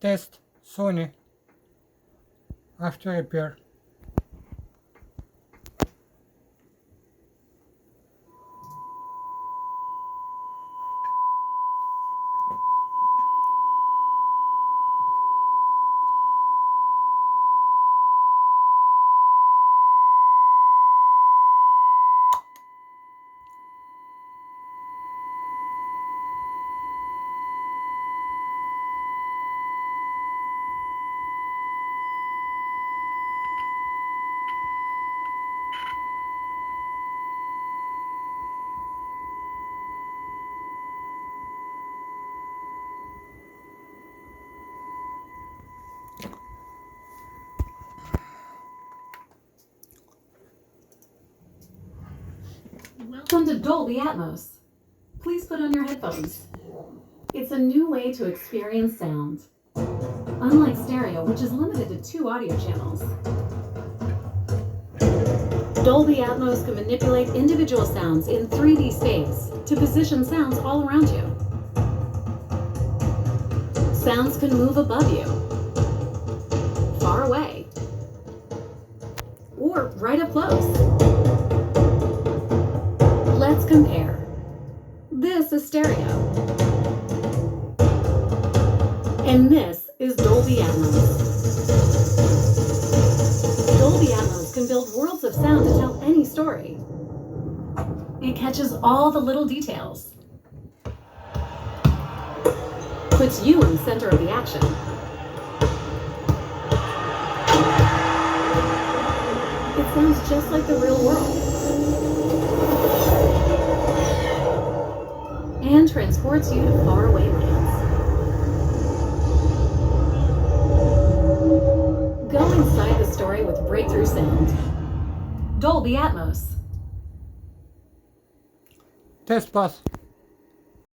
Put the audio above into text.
Test Sony after repair. Welcome to Dolby Atmos. Please put on your headphones. It's a new way to experience sound. Unlike stereo, which is limited to 2 audio channels, Dolby Atmos can manipulate individual sounds in 3D space to position sounds all around you. Sounds can move above you, far away, or right up close. Let's compare. This is stereo. And this is Dolby Atmos. Dolby Atmos can build worlds of sound to tell any story. It catches all the little details. Puts you in the center of the action. It sounds just like the real world. And transports you to faraway lands. Go inside the story with breakthrough sound. Dolby Atmos. Test pass.